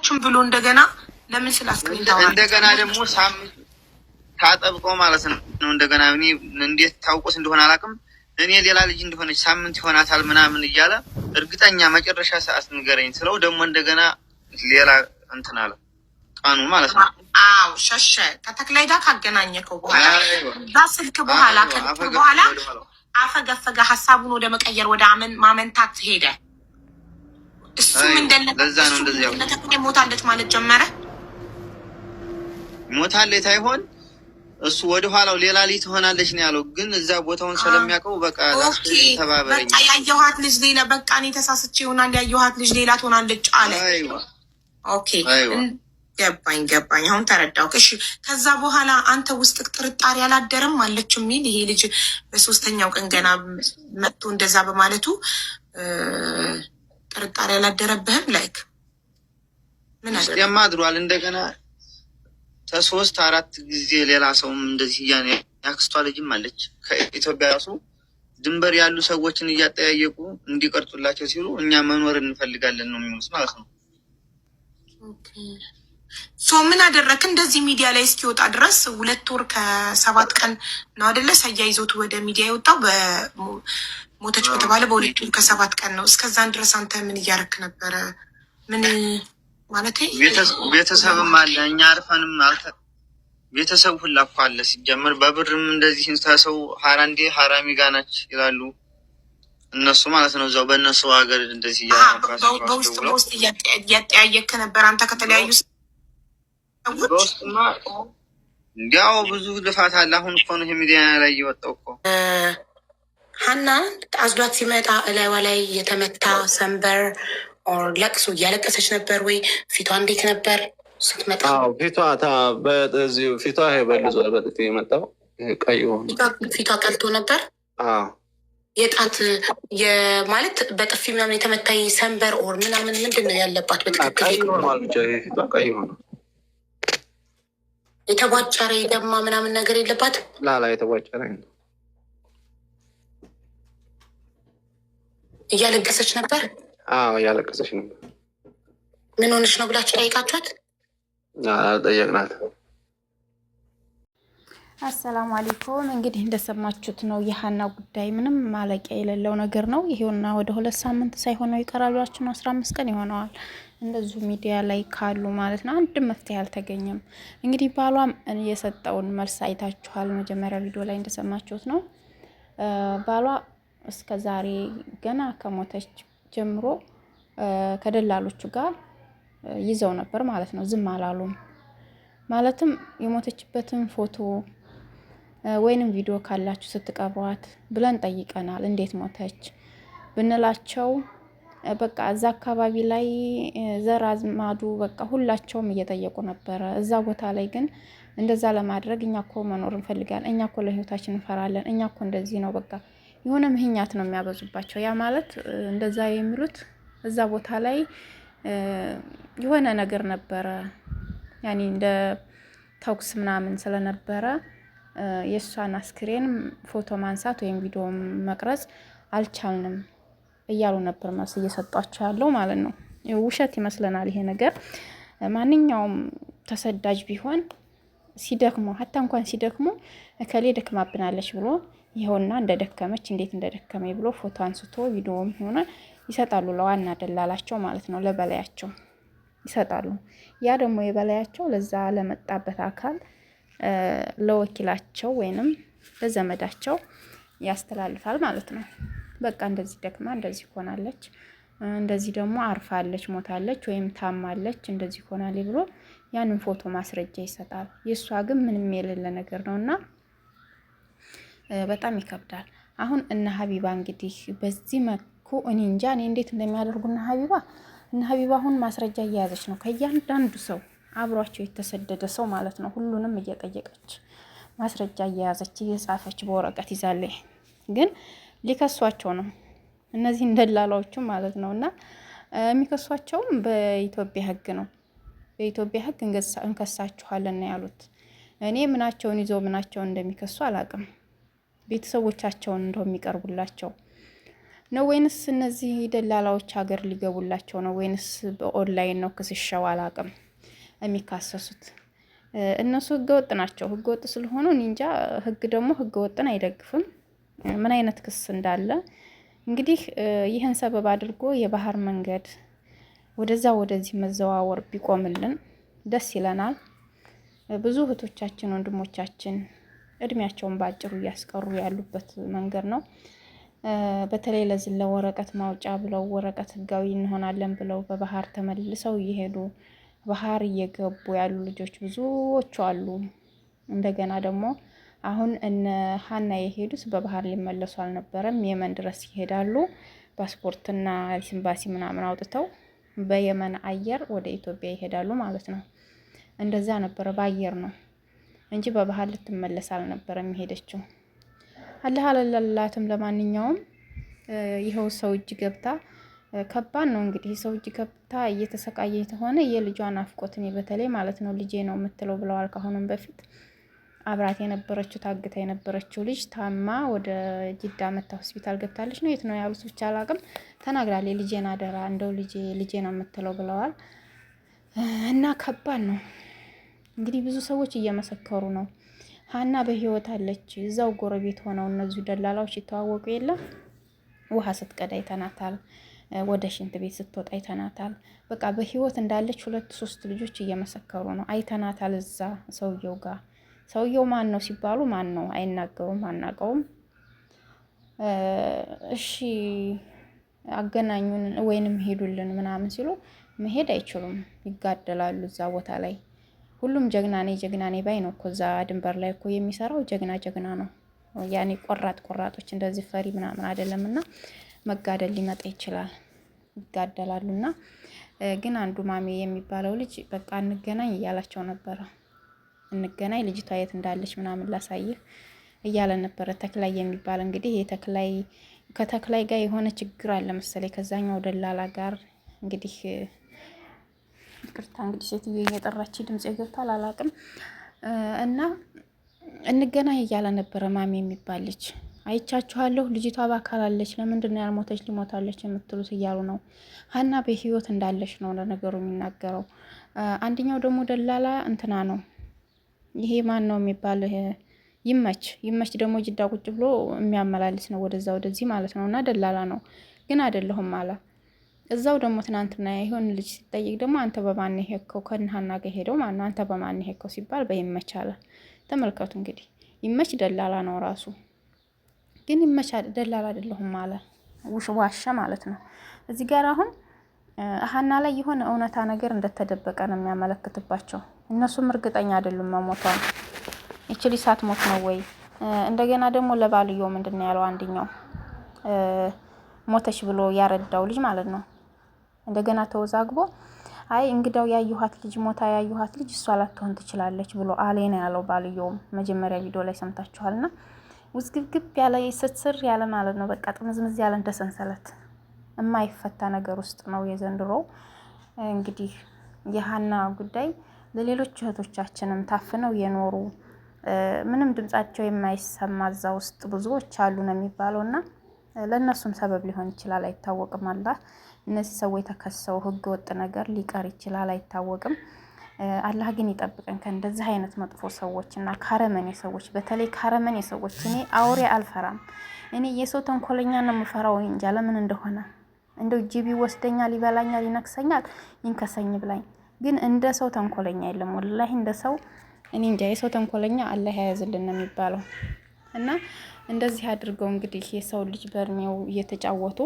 አልሞተችም ብሎ እንደገና ለምን ስላስከኝ ታውቃለህ? እንደገና ደግሞ ሳምንት ታጠብቀው ማለት ነው። እንደገና እኔ እንዴት ታውቆስ እንደሆነ አላውቅም። እኔ ሌላ ልጅ እንደሆነች ሳምንት ይሆናታል ምናምን እያለ እርግጠኛ መጨረሻ ሰዓት ንገረኝ ስለው ደግሞ እንደገና ሌላ እንትን አለ ቀኑ ማለት ነው። አዎ ሸሸ። ከተክላይ ጋር ካገናኘከው በኋላ በስልክ በኋላ ከልክ በኋላ አፈገፈገ። ሀሳቡን ወደ መቀየር ወደ ማመንታት ሄደ። እሱም ለዛ ነው እንደዚህ ያው ተክላይ ሞታለች ማለት ጀመረ። ሞታለች አይሆን እሱ ወደ ኋላው ሌላ ልጅ ትሆናለች ነው ያለው። ግን እዛ ቦታውን ስለሚያውቀው በቃ ተባበረኝ። በቃ ያየኋት ልጅ ሌላ በቃ እኔ ተሳስቼ ይሆናል ያየኋት ልጅ ሌላ ትሆናለች አለ። ኦኬ ገባኝ። አሁን ተረዳው። እሺ ከዛ በኋላ አንተ ውስጥ ጥርጣሬ አላደረም አለች የሚል ይሄ ልጅ በሶስተኛው ቀን ገና መጥቶ እንደዛ በማለቱ ጥርጣሬ አላደረብህም? ላይክ ምን አደረገ? ያማድሯል እንደገና ከሶስት አራት ጊዜ ሌላ ሰውም እንደዚህ እያኔ ያክስቷ ልጅም አለች ከኢትዮጵያ ራሱ ድንበር ያሉ ሰዎችን እያጠያየቁ እንዲቀርጹላቸው ሲሉ እኛ መኖር እንፈልጋለን ነው የሚሉት ማለት ነው። ሶ ምን አደረክ? እንደዚህ ሚዲያ ላይ እስኪወጣ ድረስ 2 ወር ከ7 ቀን ነው አይደለ? ሳያይዞት ወደ ሚዲያ የወጣው በሞተች በተባለ በ2 ወር ከ7 ቀን ነው። እስከዛን ድረስ አንተ ምን እያረክ ነበረ? ምን ማለት ቤተሰብም አለ እኛ አርፈንም አልተ ቤተሰብ ሁላ እኮ አለ ሲጀምር በብርም እንደዚህ ሰው ሀራንዴ ሀራሚ ጋናች ይላሉ እነሱ ማለት ነው። እዛው በእነሱ ሀገር እንደዚህ በውስጥ እያጠያየክ ነበር አንተ ከተለያዩ በውስጥማ እንዲያው ብዙ ልፋት አለ። አሁን እኮ ነው ሚዲያ ላይ እየወጣው እኮ ሀና አዝሏት ሲመጣ እላይዋ ላይ የተመታ ሰንበር ለቅሶ እያለቀሰች ነበር ወይ? ፊቷ እንዴት ነበር ስትመጣ? ፊቷ በልዟል። በጥፊ የመጣው ቀይ ሆኖ ፊቷ ቀልቶ ነበር። የጣት ማለት በጥፊ ምናምን የተመታ ሰንበር ኦር ምናምን ምንድን ነው ያለባት? በትክክል ፊቷ ቀይ ሆኖ የተቧጨረ የደማ ምናምን ነገር የለባት? ላላ የተቧጨረ እያለቀሰች ነበር። እያለቀሰች ነበር። ምን ሆነች ነው ብላችሁ ጠይቃችኋት? ጠየቅናት። አሰላሙ አለይኩም። እንግዲህ እንደሰማችሁት ነው የሀና ጉዳይ ምንም ማለቂያ የሌለው ነገር ነው። ይሄውና ወደ 2 ሳምንት ሳይሆነው ይቀራሏችሁ 15 ቀን ይሆነዋል እንደዚሁ ሚዲያ ላይ ካሉ ማለት ነው። አንድ መፍትሄ አልተገኘም። እንግዲህ ባሏም የሰጠውን መልስ አይታችኋል። መጀመሪያ ቪዲዮ ላይ እንደሰማችሁት ነው። ባሏ እስከ ዛሬ ገና ከሞተች ጀምሮ ከደላሎቹ ጋር ይዘው ነበር ማለት ነው። ዝም አላሉም። ማለትም የሞተችበትን ፎቶ ወይንም ቪዲዮ ካላችሁ ስትቀሯት ብለን ጠይቀናል። እንዴት ሞተች ብንላቸው በቃ እዛ አካባቢ ላይ ዘር አዝማዱ በቃ ሁላቸውም እየጠየቁ ነበረ። እዛ ቦታ ላይ ግን እንደዛ ለማድረግ እኛ እኮ መኖር እንፈልጋለን፣ እኛ እኮ ለህይወታችን እንፈራለን፣ እኛ እኮ እንደዚህ ነው በቃ የሆነ ምህኛት ነው የሚያበዙባቸው። ያ ማለት እንደዛ የሚሉት እዛ ቦታ ላይ የሆነ ነገር ነበረ ያኔ እንደ ተኩስ ምናምን ስለነበረ የእሷን አስክሬን ፎቶ ማንሳት ወይም ቪዲዮ መቅረጽ አልቻልንም እያሉ ነበር መልስ እየሰጧቸው ያለው ማለት ነው። ውሸት ይመስለናል ይሄ ነገር። ማንኛውም ተሰዳጅ ቢሆን ሲደክሙ ሀታ እንኳን ሲደክሙ እከሌ ደክማብናለች ብሎ ይኸውና እንደደከመች እንዴት እንደደከመኝ ብሎ ፎቶ አንስቶ ቪዲዮም ሆነ ይሰጣሉ ለዋና ደላላቸው ማለት ነው። ለበላያቸው ይሰጣሉ። ያ ደግሞ የበላያቸው ለዛ ለመጣበት አካል ለወኪላቸው ወይንም ለዘመዳቸው ያስተላልፋል ማለት ነው። በቃ እንደዚህ ደክማ እንደዚህ ሆናለች፣ እንደዚህ ደግሞ አርፋለች፣ ሞታለች ወይም ታማለች፣ እንደዚህ ሆናለች ብሎ ያንን ፎቶ ማስረጃ ይሰጣል። የሷ ግን ምንም የሌለ ነገር ነውና በጣም ይከብዳል። አሁን እነ ሀቢባ እንግዲህ በዚህ መልኩ እኔ እንጃ እኔ እንዴት እንደሚያደርጉ እነ ሀቢባ አሁን ማስረጃ እየያዘች ነው ከእያንዳንዱ ሰው አብሯቸው የተሰደደ ሰው ማለት ነው። ሁሉንም እየጠየቀች ማስረጃ እየያዘች እየጻፈች በወረቀት ይዛለች። ግን ሊከሷቸው ነው እነዚህ እንደላላዎቹ ማለት ነውና የሚከሷቸውም በኢትዮጵያ ሕግ ነው። በኢትዮጵያ ሕግ እንከሳችኋለን ያሉት። እኔ ምናቸውን ይዘው ምናቸውን እንደሚከሱ አላቅም። ቤተሰቦቻቸውን እንደሚቀርቡላቸው ነው ወይንስ እነዚህ ደላላዎች ሀገር ሊገቡላቸው ነው ወይንስ በኦንላይን ነው ክስሻው? አላቅም የሚካሰሱት እነሱ ህገወጥ ናቸው። ህገወጥ ስለሆኑ እንጃ። ህግ ደግሞ ህገወጥን አይደግፍም። ምን አይነት ክስ እንዳለ እንግዲህ ይህን ሰበብ አድርጎ የባህር መንገድ ወደዛ ወደዚህ መዘዋወር ቢቆምልን ደስ ይለናል። ብዙ እህቶቻችን ወንድሞቻችን እድሜያቸውን በአጭሩ እያስቀሩ ያሉበት መንገድ ነው። በተለይ ለዚህ ለወረቀት ማውጫ ብለው ወረቀት ህጋዊ እንሆናለን ብለው በባህር ተመልሰው እየሄዱ ባህር እየገቡ ያሉ ልጆች ብዙዎቹ አሉ። እንደገና ደግሞ አሁን እነ ሀና የሄዱት በባህር ሊመለሱ አልነበረም፣ የመን ድረስ ይሄዳሉ። ፓስፖርትና ሲምባሲ ምናምን አውጥተው በየመን አየር ወደ ኢትዮጵያ ይሄዳሉ ማለት ነው። እንደዛ ነበረ፣ በአየር ነው እንጂ በባህር ልትመለስ አልነበረም የሄደችው። አላህ አላላትም። ለማንኛውም ይኸው ሰው እጅ ገብታ ከባድ ነው እንግዲህ ሰው እጅ ገብታ እየተሰቃየ ተሆነ የልጇን አፍቆት እኔ በተለይ ማለት ነው ልጄ ነው የምትለው ብለዋል። ካሁንም በፊት አብራት የነበረችው ታግታ የነበረችው ልጅ ታማ ወደ ጅዳ መታ ሆስፒታል ገብታለች ነው የት ነው ያሉት ብቻ አላቅም፣ ተናግራለች። ልጄን አደራ እንደው ልጄ ነው የምትለው ብለዋል። እና ከባድ ነው እንግዲህ ብዙ ሰዎች እየመሰከሩ ነው። ሀና በህይወት አለች። እዛው ጎረቤት ሆነው እነዚሁ ደላላዎች ይተዋወቁ የለም ውሃ ስትቀዳ ይተናታል፣ ወደ ሽንት ቤት ስትወጣ አይተናታል። በቃ በህይወት እንዳለች 2-3 ልጆች እየመሰከሩ ነው። አይተናታል እዛ ሰውየው ጋር። ሰውየው ማን ነው ሲባሉ ማን ነው አይናገሩም፣ አናውቀውም። እሺ አገናኙን ወይንም ሄዱልን ምናምን ሲሉ መሄድ አይችሉም፣ ይጋደላሉ እዛ ቦታ ላይ። ሁሉም ጀግና ነኝ ባይ ነው እኮ እዛ ድንበር ላይ እኮ የሚሰራው ጀግና ነው። ያኔ ቆራጦች እንደዚህ ፈሪ ምናምን አይደለምና መጋደል ሊመጣ ይችላል፣ ይጋደላሉና። ግን አንዱ ማሜ የሚባለው ልጅ በቃ እንገናኝ እያላቸው ነበረ። እንገናኝ ልጅቷ የት እንዳለች ምናምን ላሳይህ እያለ ነበረ። ተክላይ የሚባል እንግዲህ የተክላይ ከተክላይ ጋር የሆነ ችግር አለ መሰለኝ ከዛኛው ደላላ ጋር እንግዲህ ይቅርታ እንግዲህ ሴትዮ እየጠራች ድምጽ ገብቷል አላውቅም። እና እንገናኝ እያለ ነበረ ማሜ የሚባል ልጅ። አይቻችኋለሁ ልጅቷ በአካል አለች፣ ለምንድን ነው ያልሞተች ሊሞታለች የምትሉት እያሉ ነው። ሀና በህይወት እንዳለች ነው ለነገሩ የሚናገረው። አንደኛው ደግሞ ደላላ እንትና ነው፣ ይሄ ማን ነው የሚባል ይመች ደግሞ ጅዳ ቁጭ ብሎ የሚያመላልስ ነው ወደዛ ወደዚህ ማለት ነው። እና ደላላ ነው ግን አይደለሁም አለ። እዛው ደግሞ ትናንትና ይሆን ልጅ ሲጠይቅ ደግሞ አንተ በማን ሄድከው? ከነሀና ጋር ሄደው ማን አንተ በማን ሄድከው ሲባል በይመች አለ። ተመልከቱ እንግዲህ ይመች ደላላ ነው ራሱ፣ ግን ይመች ደላላ አይደለሁም አለ። ዋሻ ማለት ነው። እዚህ ጋር አሁን ሀና ላይ የሆነ እውነታ ነገር እንደተደበቀ ነው የሚያመለክትባቸው። እነሱም እርግጠኛ አይደሉም መሞቷን። ይችሊ ሳትሞት ነው ወይ? እንደገና ደግሞ ለባልየው ምንድን ነው ያለው አንደኛው ሞተች ብሎ ያረዳው ልጅ ማለት ነው። እንደገና ተወዛግቦ አይ እንግዳው ያዩሃት ልጅ ሞታ ያዩሃት ልጅ እሷ ላትሆን ትችላለች ብሎ አሌ ነው ያለው ባልየውም። መጀመሪያ ቪዲዮ ላይ ሰምታችኋልና ውዝግብግብ ያለ ስትስር ያለ ማለት ነው። በቃ ጥምዝምዝ ያለ እንደ ሰንሰለት የማይፈታ ነገር ውስጥ ነው የዘንድሮ። እንግዲህ የሀና ጉዳይ ለሌሎች እህቶቻችንም ታፍነው የኖሩ ምንም ድምጻቸው የማይሰማ እዛ ውስጥ ብዙዎች አሉ ነው የሚባለውና ለእነሱም ሰበብ ሊሆን ይችላል፣ አይታወቅም። አላህ እነዚህ ሰዎች ተከሰው ህገ ወጥ ነገር ሊቀር ይችላል፣ አይታወቅም። አላህ ግን ይጠብቀን ከእንደዚህ አይነት መጥፎ ሰዎች እና ካረመኔ ሰዎች፣ በተለይ ካረመኔ ሰዎች። እኔ አውሬ አልፈራም፣ እኔ የሰው ተንኮለኛ ነው የምፈራው። እንጃ ለምን እንደሆነ እንደው ጅብ ይወስደኛል፣ ይበላኛል፣ ይነክሰኛል፣ ይንከሰኝ ብላኝ። ግን እንደ ሰው ተንኮለኛ የለም ወላሂ፣ እንደ ሰው እኔ እንጃ። የሰው ተንኮለኛ አላህ ያያዝልን ነው የሚባለው። እና እንደዚህ አድርገው እንግዲህ የሰው ልጅ በእድሜው እየተጫወቱ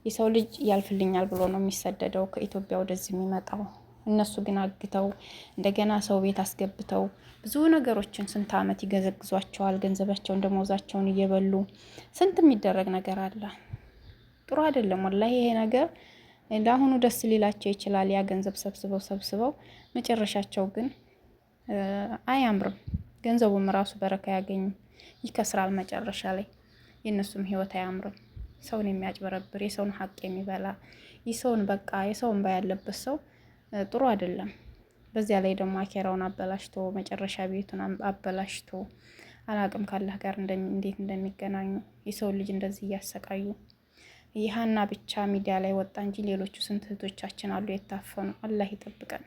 የሰው ልጅ ያልፍልኛል ብሎ ነው የሚሰደደው ከኢትዮጵያ ወደዚህ የሚመጣው። እነሱ ግን አግተው እንደገና ሰው ቤት አስገብተው ብዙ ነገሮችን ስንት ዓመት ይገዘግዟቸዋል። ገንዘባቸውን ደሞዛቸውን እየበሉ ስንት የሚደረግ ነገር አለ። ጥሩ አይደለም ወላሂ ይሄ ነገር። ለአሁኑ ደስ ሊላቸው ይችላል ያ ገንዘብ ሰብስበው መጨረሻቸው ግን አያምርም። ገንዘቡም ራሱ በረካ ያገኙ ይከስራል መጨረሻ ላይ። የእነሱም ህይወት አያምርም። ሰውን የሚያጭበረብር የሰውን ሀቅ የሚበላ የሰውን በቃ የሰውን ያለበት ሰው ጥሩ አይደለም። በዚያ ላይ ደግሞ አኬራውን አበላሽቶ መጨረሻ ቤቱን አበላሽቶ አላቅም ካላህ ጋር እንዴት እንደሚገናኙ የሰው ልጅ እንደዚህ እያሰቃዩ የሀና ብቻ ሚዲያ ላይ ወጣ እንጂ ሌሎቹ ስንት እህቶቻችን አሉ የታፈኑ። አላህ ይጠብቀን።